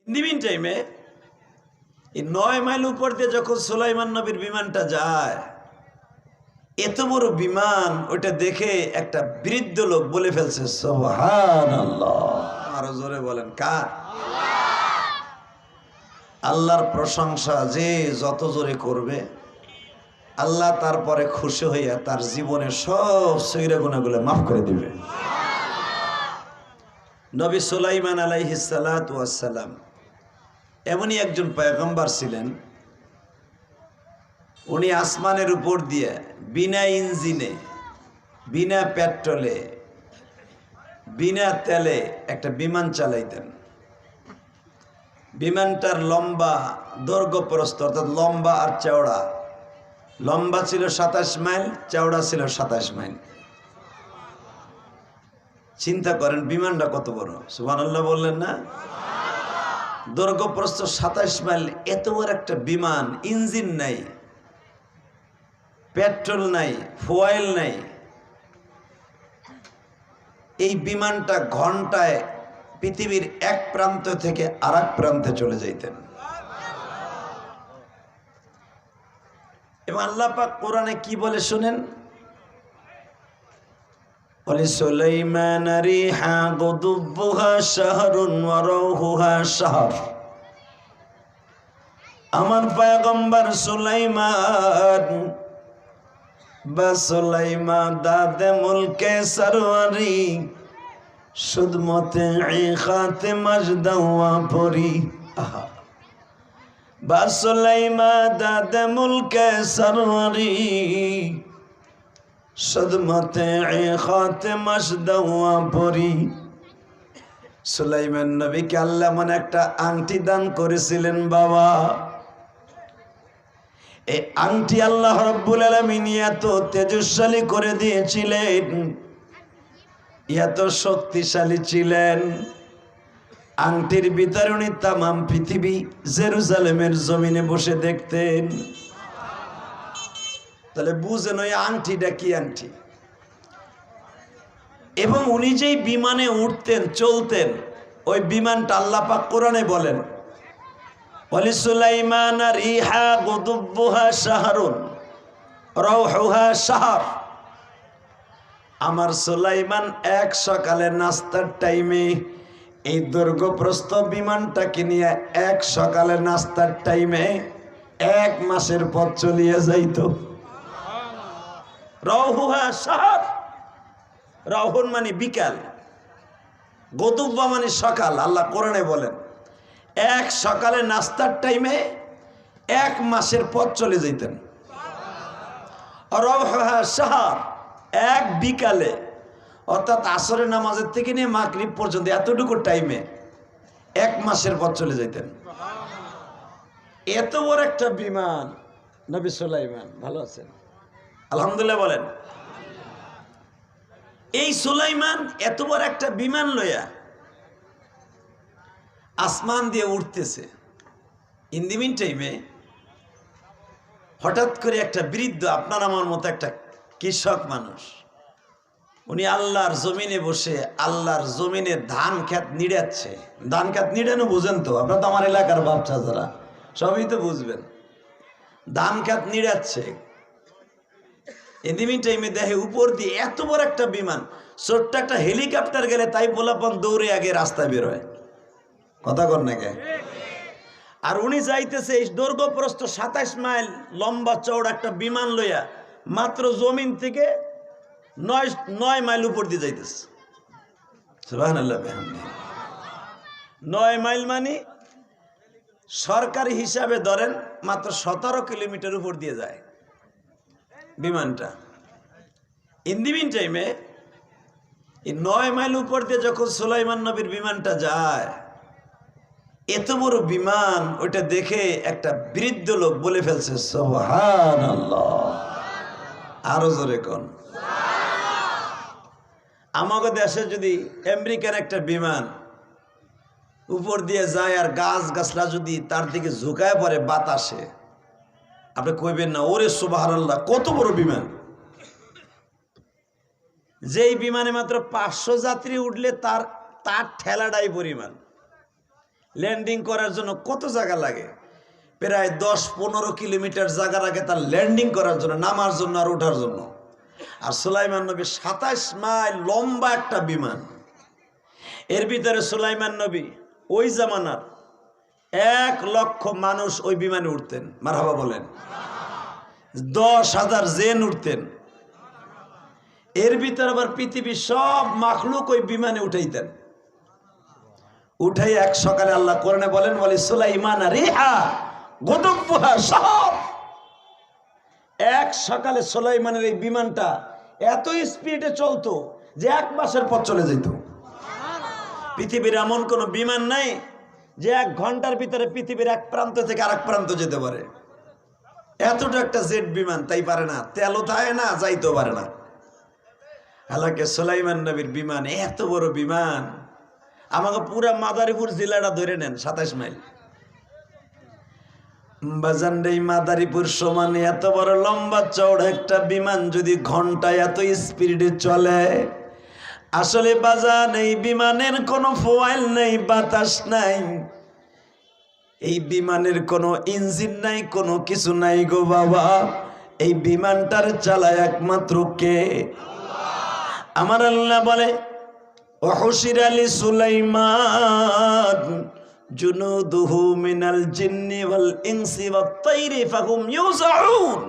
In টাইমে এই 9 mile উপর দিয়ে যখন সুলাইমান নবীর বিমানটা যায়, এত বড় বিমান, ওইটা দেখে একটা বৃদ্ধ লোক বলে ফেলছে সুবহানাল্লাহ। আরো জোরে বলেন, কার? আল্লাহর প্রশংসা যে যত জোরে করবে, আল্লাহ তারপরে খুশি হইয়া তার জীবনের সব সগীরা গুনাহগুলো মাফ করে দিবে। নবী সুলাইমান আলাইহিস সালাতু ওয়াস সালাম এমনই একজন পয়গম্বর ছিলেন। উনি আসমানের উপর দিয়ে বিনা ইঞ্জিনে, বিনা পেট্রোলে, বিনা তেলে একটা বিমান চালাইতেন। বিমানটার লম্বা দৈর্ঘ্য প্রস্থ অর্থাৎ লম্বা আর চওড়া, লম্বা ছিল 27 মাইল, চওড়া ছিল 27 মাইল। চিন্তা করেন বিমানটা কত বড়, সুবহানাল্লাহ বললেন না? দৈর্ঘ্য প্রস্থ 27 মাইল, এত বড় একটা বিমান, ইঞ্জিন নাই, পেট্রোল নাই, ফুয়েল নাই। এই বিমানটা ঘন্টায় পৃথিবীর এক প্রান্ত থেকে আরেক প্রান্তে চলে যাইতেন। এবং আল্লাহ পাক কোরআনে কি বলে শুনেন, বলে সুলাইমান রিহা গুদুবুহা শাহরুন ওয়া রাউহুহা শাহর। আমার পয়গম্বর সুলাইমান বা সুলাইমা দাদে মুলকে সরওয়ারি সুদমতে খাতে মজদাওয়া পরি। আহা, বা সুলাইমা দাদে মুলকে সরওয়ারি সুদমতে খাতে মজদাওয়া পরি। সুলাইমান নবীকে আল্লাহ মানে একটা আংটি দান করেছিলেন বাবা। এই আংটি আল্লাহ রাব্বুল আলামিন এত তেজস্বী করে দিয়েছিলেন, এত শক্তিশালী ছিলেন, আংটির ভিতরে উনি তামাম পৃথিবী জেরুজালেমের জমিনে বসে দেখতেন। তাহলে বুঝেন ওই আংটিটা কি আংটি। এবং উনি যেই বিমানে উঠতেন, চলতেন, ওই বিমানটা আল্লাহ পাক কোরআনে বলেন, ওয়ালি সুলাইমান রিহা গুদুবুহা শাহরুন রাউহুহা শাহর। আমার সুলাইমান এক সকালে নাস্তার টাইমে এই দৈর্ঘ্যপ্রস্থ বিমানটাকে নিয়ে এক সকালে নাস্তার টাইমে 1 মাসের পথ চলিয়ে যাইত। রাউহুহা শাহর, রাউহুন মানে বিকাল, গুদুব্বা মানে সকাল। আল্লাহ কোরআনে বলেন এক সকালে নাস্তার টাইমে 1 মাসের পথ চলে যেতেন। রাউহুহা শাহর, এক বিকালে, অর্থাৎ আসরের নামাজের থেকে নিয়ে মাগরিব পর্যন্ত এতটুকু টাইমে 1 মাসের পথ চলে যেতেন। এত বড় একটা বিমান নবী সুলাইমান। ভালো আছেন? আলহামদুলিল্লাহ বলেন। এই সুলাইমান এত বড় একটা বিমান লইয়া আসমান দিয়ে উঠতেছে। ইন দি মিন টাইমে হঠাৎ করে একটা বৃদ্ধ, আপনার আমার মতো একটা কৃষক মানুষ, উনি আল্লাহর জমিনে বসে আল্লাহর জমিনে ধান ক্ষেত নিড়াচ্ছে। ধান ক্ষেত নিড়ানো বুঝেন তো? আপনার তো আমার এলাকার বাচ্চা যারা, সবই তো বুঝবেন। ধান ক্ষেত নিড়াচ্ছে। ইন দি মিন টাইমে দেখে উপর দিয়ে এত বড় একটা বিমান, ছোট্ট একটা হেলিকপ্টার গেলে তাই পোলাপন দৌড়ে আগে রাস্তায় বেরোয়। কথা কর না কে? আর উনি যাইতেছে এই দৈর্ঘ্যপ্রস্থ 27 মাইল লম্বা চওড়া একটা বিমান লইয়া মাত্র জমিন থেকে 9 মাইল উপর দিয়ে যাইতেছে। সুবহানাল্লাহ বিহামদিহি। 9 মাইল মানে সরকারি হিসাবে ধরেন মাত্র 17 কিলোমিটার উপর দিয়ে যায় বিমানটা। ইন দি মিন টাইমে এই 9 মাইল উপর দিয়ে যখন সুলাইমান নবীর বিমানটা যায়, এত বড় বিমান, ওইটা দেখে একটা বৃদ্ধ লোক বলে ফেলছে সুবহানাল্লাহ। আরো জোরে কোন। আমাদের দেশে যদি আমেরিকার একটা বিমান উপর দিয়ে যায় আর গাছ গাছলা যদি তার দিকে ঝুঁকায় পড়ে বাতাসে, আপনি কইবেন না ওরে সুবহানাল্লাহ কত বড় বিমান। যেই বিমানে মাত্র 500 যাত্রী উঠলে তার ঠেলাটাই পরিমাণ, ল্যান্ডিং করার জন্য কত জায়গা লাগে, প্রায় 10-15 কিলোমিটার জায়গা লাগে তার ল্যান্ডিং করার জন্য, নামার জন্য আর ওঠার জন্য। আর সুলাইমান নবী 27 মাইল লম্বা একটা বিমান, এর ভিতরে সুলাইমান নবী ওই জামানার 1 লক্ষ মানুষ ওই বিমানে উঠতেন, মারহাবা বলেন। 10,000 জেন উঠতেন, এর ভিতরে আবার পৃথিবীর সব মাখলুক ওই বিমানে উঠাইতেন। উঠাই এক সকালে আল্লাহ কোরআনে বলেন, বলে সুলাইমান রিহা গুদুবুহা সব। এক সকালে সুলাইমানের এই বিমানটা এত স্পিডে চলতো যে 1 মাসের পথ চলে যেত। পৃথিবীর এমন কোন বিমান নাই যে 1 ঘন্টার ভিতরে পৃথিবীর এক প্রান্ত থেকে আরেক প্রান্ত যেতে পারে। এতটা একটা জেট বিমান, তাই পারে না, তেলও থাকে না, যাইতেও পারে না। হালাকে সুলাইমান নবীর বিমান, এত বড় বিমান, আমাকে পুরা মাদারীপুর জেলাটা ধরে নেন 27 মাইল। বাজানডেই মাদারীপুর সমানে এত বড় লম্বা চওড়া একটা বিমান যদি ঘন্টায় এত স্পিডে চলে, আসলে বাজান এই বিমানের কোনো ফুয়েল নেই, বাতাস নাই, এই বিমানের কোনো ইঞ্জিন নাই, কোনো কিছু নাই গো বাবা। এই বিমানটার চালায় একমাত্র কে? আমার আল্লাহ বলে, ওয়াহুশিরা লিসুলাইমান জুনুদুহু মিনাল জিন্নি ওয়াল ইনসি ওয়াত তাইরি ফাহুম ইউজাউন।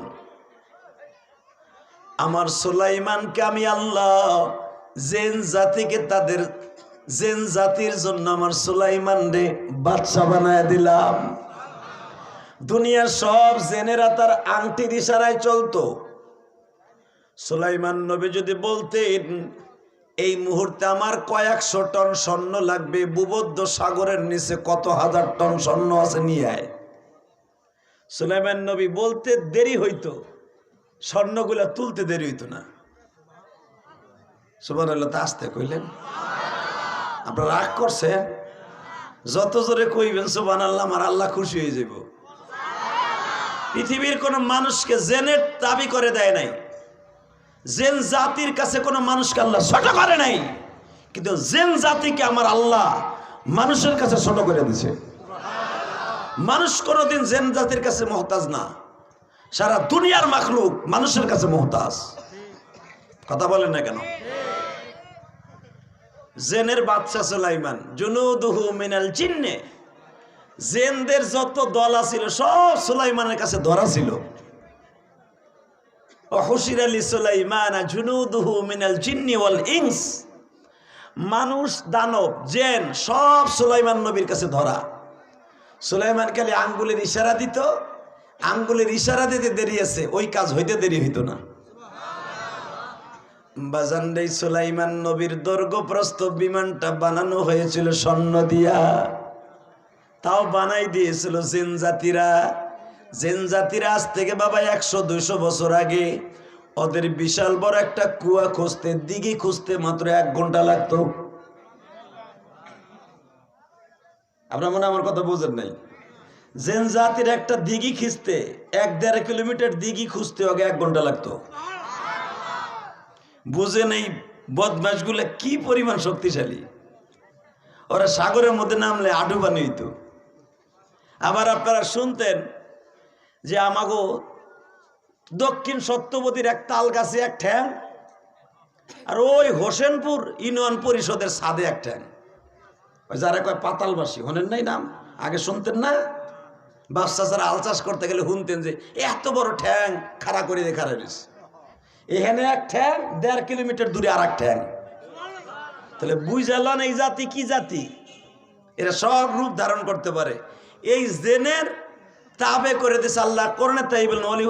আমার সুলাইমানকে আমি আল্লাহ জিন জাতিকে, তাদের জিন জাতির জন্য আমার সুলাইমান রে বাদশা বানায় দিলাম। দুনিয়ার সব জেনেরা তার আংটির ইশারায় চলতো। সুলাইমান নবী যদি বলতেন এই মুহূর্তে আমার কয়েকশো টন স্বর্ণ লাগবে, ভূমধ্য সাগরের নিচে কত হাজার টন স্বর্ণ আছে, নিয়ে আয়। সুলাইমান নবী বলতে দেরি হইতো, স্বর্ণগুলা তুলতে দেরি হইতো না। সুবহানাল্লাহ, তা আসতে কইলেন, আপনারা রাগ করছেন? যত জোরে কইবেন সুবহানাল্লাহ, আমার আল্লাহ খুশি হয়ে যাব। পৃথিবীর কোন মানুষকে জেনের দাবি করে দেয় নাই, জেন জাতির কাছে কোন মানুষকে আল্লাহ ছোট করে নাই, কিন্তু জেন জাতিকে আমার আল্লাহ মানুষের কাছে ছোট করে দিছে। মানুষ কোনদিন জেন জাতির কাছে মুহতাজ না, সারা দুনিয়ার মাখলুক মানুষের কাছে মুহতাজ। কথা বলেন না কেন? জেনের বাদশা সুলাইমান, জুনুদুহু মিনাল জিন্নে, জেনদের যত দল ছিল সব সুলাইমানের কাছে ধরা ছিল। ওয়াহুশিরা লিসুলাইমানা জুনুদুহু মিনাল জিন্নি ওয়াল ইনস, মানুষ দানব জেন সব সুলাইমান নবীর কাছে ধরা। সুলাইমান খালি আঙ্গুলের ইশারা দিত, আঙ্গুলের ইশারা দিতে দেরি আছে, ওই কাজ হইতে দেরি হইতো না। বাজানডে সুলাইমান নবীর দৈর্ঘ্য প্রস্থ বিমানটা বানানো হয়েছিল স্বর্ণ দিয়া, তাও বানাই দিয়েছিল জিন জাতিরা। জিন জাতিরা আজ থেকে বাবা 100-200 বছর আগে ওদের বিশাল বড় একটা কুয়া খুঁজতে, দিঘি খুঁজতে মাত্র 1 ঘন্টা লাগতো। আপনার মনে আমার কথা বুঝেন নাই? জিন জাতির একটা দিঘি খুঁজতে 1-1.5 কিলোমিটার দিঘি খুঁজতে ওকে 1 ঘন্টা লাগতো। বুঝে নেই বদমাশগুলা কি পরিমাণ শক্তিশালী, ওরা সাগরের মধ্যে নামলে আডু পানি হইতো। আবার আপনারা শুনতেন যে আমাগো দক্ষিণ সত্যবতীর এক তাল গাছে এক ঠ্যাং, আর ওই হোসেনপুর ইউনিয়ন পরিষদের ছাদে এক ঠ্যাং। ওই যারা কয় পাতালবাসী, হনেন নাই নাম? আগে শুনতেন না? বাচ্চা ছাড়া আল চাষ করতে গেলে শুনতেন যে এত বড় ঠ্যাং খাড়া করে দেখা রয়েছে, এখানে এক ঠ্যাং, 1.5 কিলোমিটার দূরে আর এক ঠ্যাং। তাহলে বুঝালেন এই জাতি কি জাতি? এরা সব রূপ ধারণ করতে পারে। এই জেনের তাবে করে দিয়েছে আল্লাহ কোরআনে, তাই বলেন ওলি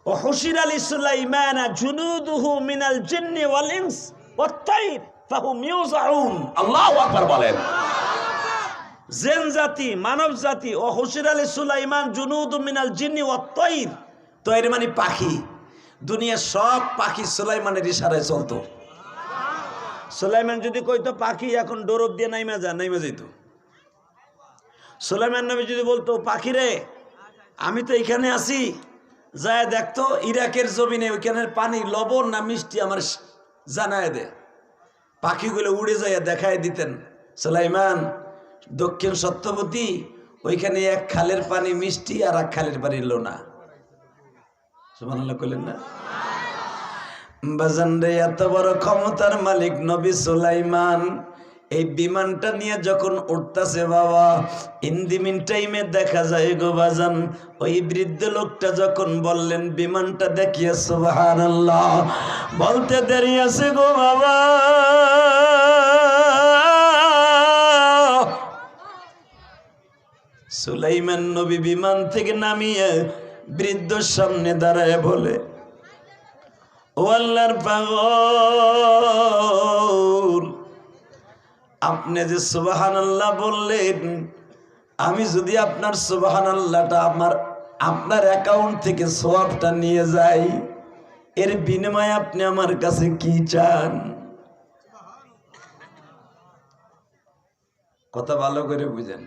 ওয়াহুশিরা লিসুলাইমানা জুনুদুহু মিনাল জিন্নি ওয়াল ইনস ওয়াত তাইর ফাহুম ইউজাউন। আল্লাহু আকবার বলেন। জেন জাতি, মানব জাতি, ওয়াহুশিরা লিসুলাইমান জুনুদু মিনাল জিন্নি ওয়াত তাইর, তাইর মানে পাখি। দুনিয়ার সব পাখি সুলাইমানের ইশারায় চলতো। সুলাইমান যদি কইতো পাখি এখন ডোরব দিয়ে নাইমা যা, নাইমা যেত। সুলাইমান নবী যদি বলতো পাখি রে আমি তো এখানে আছি, যায় দেখতো ইরাকের জমিনে ওইখানের পানি লবণ না মিষ্টি আমার জানায় দে, পাখিগুলো উড়ে যায় দেখায় দিতেন। সুলাইমান দক্ষিণ সত্যবতী, ওইখানে এক খালের পানি মিষ্টি আর এক খালের পানি লোনা। সুবহানাল্লাহ কইলেন না? বাজান রে, এত বড় ক্ষমতার মালিক নবী সুলাইমান এই বিমানটা নিয়ে যখন উঠতেছে বাবা, ইন দি মিন টাইমে দেখা যায় গো বাজান, ওই বৃদ্ধ লোকটা যখন বললেন বিমানটা দেখিয়ে সুবহানাল্লাহ, বলতে দেরি আছে গো বাবা। সুলাইমান নবী বিমান থেকে নামিয়ে বৃদ্ধর সামনে দাঁড়ায় বলে, ও আল্লাহর পাগল, আপনি যে সুবহানাল্লাহ বললেন, আমি যদি আপনার সুবহানাল্লাহটা আপনার অ্যাকাউন্ট থেকে সওয়াবটা নিয়ে যাই, এর বিনিময়ে আপনি আমার কাছে কি চান? কথা ভালো করে বুঝেন।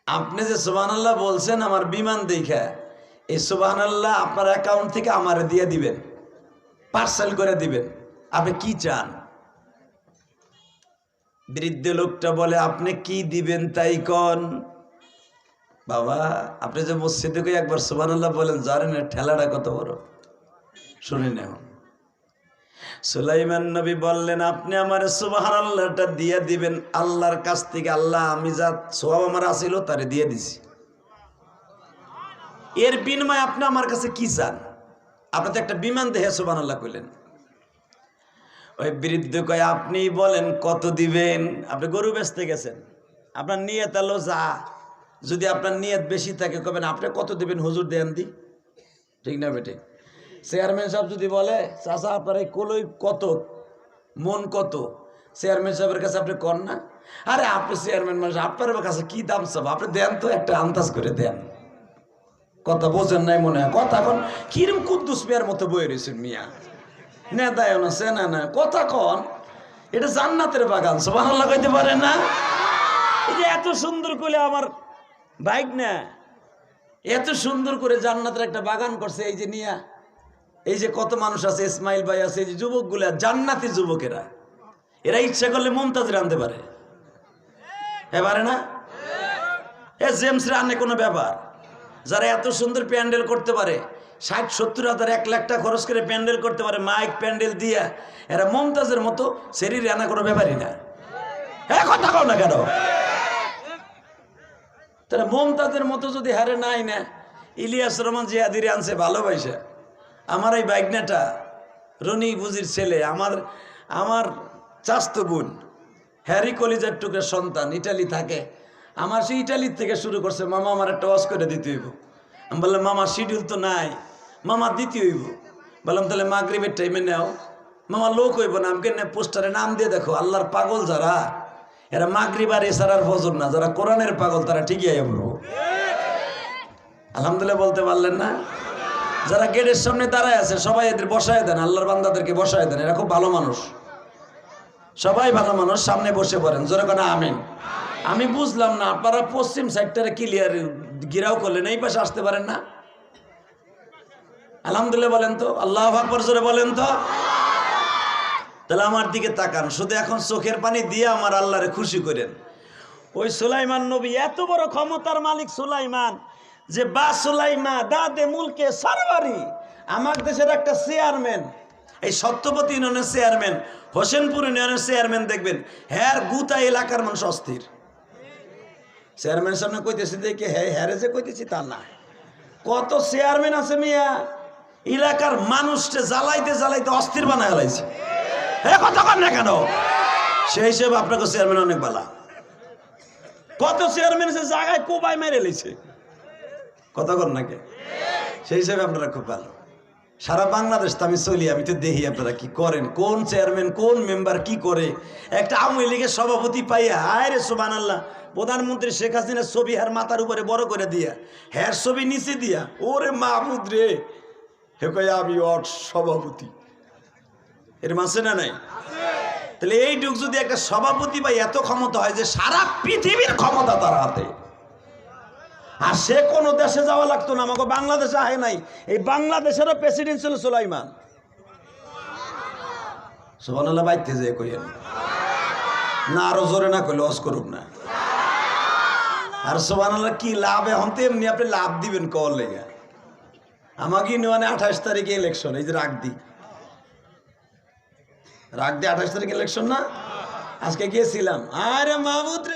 আপনি যে সুবহানাল্লাহ বলছেন আমার বিমান দেখা, এই সুবহানাল্লাহ আপনার অ্যাকাউন্ট থেকে আমার দিয়ে দিবেন, পার্সেল করে দিবেন। আপনি কি চান? বৃদ্ধ লোকটা বলে, আপনি কি দিবেন তাই কোন বাবা। আপনি যে মসজিদে গিয়ে একবার সুবহানাল্লাহ বলেন, জানেন ঠেলাটা কত বড়? শুনেন এখন। সুলাইমান নবী বললেন, আপনি আমার সুবহানাল্লাহটা দিয়ে দিবেন আল্লাহর কাছ থেকে। আল্লাহ আমি যা সওয়াব আমার আসিল তারে দিয়ে দিছি, এর বিনিময়ে আপনি আমার কাছে কি চান? আপনি তো একটা বিমান দেখে সুবহানাল্লাহ কইলেন। ওই বৃদ্ধ কয়, আপনি বলেন কত দিবেন? আপনি গরু বেচতে গেছেন, আপনার নিয়ত আলো যা, যদি আপনার নিয়ত বেশি থাকে কবেন আপনি কত দিবেন হুজুর দেন দি, ঠিক না বেটে? চেয়ারম্যান সাহেব যদি বলে, চাচা আপনার এই কলই কত, মন কত, চেয়ারম্যান সাহেবের কাছে আপনি কর না? আরে আপনি চেয়ারম্যান মানুষ, আপনার কাছে কি দাম সব, আপনি দেন তো, একটা আন্দাজ করে দেন। কথা বোঝেন নাই মনে হয়? কথা কন কিরম কুদ্দুস মিয়ার মতো বয়ে রয়েছেন মিয়া, নেতায় না সেনা না, কথা কন। এটা জান্নাতের বাগান, সুবহানাল্লাহ কইতে পারেন না? এই যে এত সুন্দর করে আমার বাইক না, এত সুন্দর করে জান্নাতের একটা বাগান করছে, এই যে নিয়া, এই যে কত মানুষ আছে, ইসমাইল ভাই আছে, এই যে যুবকগুলা, জান্নাতি যুবকেরা, এরা ইচ্ছা করলে মুমতাজের আনতে পারে, পারে না? এ জেমস রে আনে কোনো ব্যাপার? যারা এত সুন্দর প্যান্ডেল করতে পারে, 60-70 হাজার 1 লাখ টাকা খরচ করে প্যান্ডেল করতে পারে, মাইক প্যান্ডেল দিয়া, এরা মুমতাজের মতো শরীরে আনা কোনো ব্যাপারই না। হ্যাঁ, কথা কও না কেন? তারা মুমতাজের মতো যদি হারে নাই না, ইলিয়াস রহমান জিয়াদিরে আনছে ভালোবাসা। আমার এই বাইকনাটা রনি বুজির ছেলে, আমার চাস্তো বোন, হ্যারি কলিজার টুকরা সন্তান, ইটালি থাকে। আমার সেই ইটালির থেকে শুরু করছে, মামা আমার একটা ওয়াজ করে দিতে হইব। আমি বললাম, মামা শিডিউল তো নাই, মামা দিতে হইব। বললাম তাহলে মাগরিবের টাইমে নেও। মামা লোক হইব না, আমাকে পোস্টারে নাম দিয়ে দেখো, আল্লাহর পাগল যারা, এরা মাগরিব আর এছাড়ার ফজর না, যারা কোরআনের পাগল তারা ঠিকই আইয়া বলবো। আলহামদুলিল্লাহ বলতে পারলেন না? যারা গেটের সামনে দাঁড়ায় আছে সবাই এদের বসায় দেন, আল্লাহর বান্দাদেরকে বসায় দেন, এরা খুব ভালো মানুষ, সবাই ভালো মানুষ, সামনে বসে পড়েন, জোরে কোন আমিন। আমি বুঝলাম না, আপনারা পশ্চিম সাইডটারে ক্লিয়ার গিরাও করলেন, এই পাশে আসতে পারেন না? আলহামদুলিল্লাহ বলেন তো, আল্লাহু আকবার জোরে বলেন তো। তাহলে আমার দিকে তাকান, শুধু এখন চোখের পানি দিয়ে আমার আল্লাহরে খুশি করেন। ওই সুলাইমান নবী এত বড় ক্ষমতার মালিক সুলাইমান, যে বা সুলাইমা দাদে মুলকে সারওয়ারি, আমার দেশের একটা চেয়ারম্যান, এই সত্যপতি ইউনিয়নের চেয়ারম্যান, হোসেনপুর ইউনিয়নের চেয়ারম্যান, দেখবেন হ্যার গুতা এলাকার মানুষ অস্থির। চেয়ারম্যান সামনে কইতেছি দেখে হ্যারে যে কইতেছি তা না, কত চেয়ারম্যান আছে মিয়া, এলাকার মানুষকে জ্বালাইতে জ্বালাইতে অস্থির বানায় ফেলাইছে। হ্যাঁ, কথা কন না কেন? সেই হিসেবে আপনাকে চেয়ারম্যান অনেক বালা। কত চেয়ারম্যান আছে জায়গায় কোবাই মেরে লেছে, কথা কন নাকি? সেই হিসেবে আপনারা খুব ভালো। সারা বাংলাদেশ তো আমি চলি, আমি তো দেখি আপনারা কি করেন, কোন চেয়ারম্যান কোন মেম্বার কি করে। একটা আওয়ামী লীগের সভাপতি পাইয়া, আয় রে সুবহানাল্লাহ, প্রধানমন্ত্রী শেখ হাসিনার ছবি হার মাথার উপরে বড় করে দিয়া, হ্যার ছবি নিচে দিয়া, ওরে মাহমুদ রে, হে কই আমি ওর সভাপতি, এর মাসে না নাই? তাহলে এইটুক যদি একটা সভাপতি বা এত ক্ষমতা হয় যে সারা পৃথিবীর ক্ষমতা তার হাতে, আর সে কোনো দেশে যাওয়া লাগতো না, আমাকে বাংলাদেশে আহে নাই, এই বাংলাদেশেরও প্রেসিডেন্ট ছিল সুলাইমান। সুবহানাল্লাহ বাইতে যে কইেন না, আরো জোরে না কইলে ওয়াজ করুক না। আর সুবহানাল্লাহ কি লাভ, এখন তো এমনি আপনি লাভ দিবেন কল লেগে। আমাকে নেওয়ানে 28 তারিখে ইলেকশন, এই যে রাগ দি 28 তারিখে ইলেকশন না, আজকে গিয়েছিলাম, আরে মাহমুদ রে।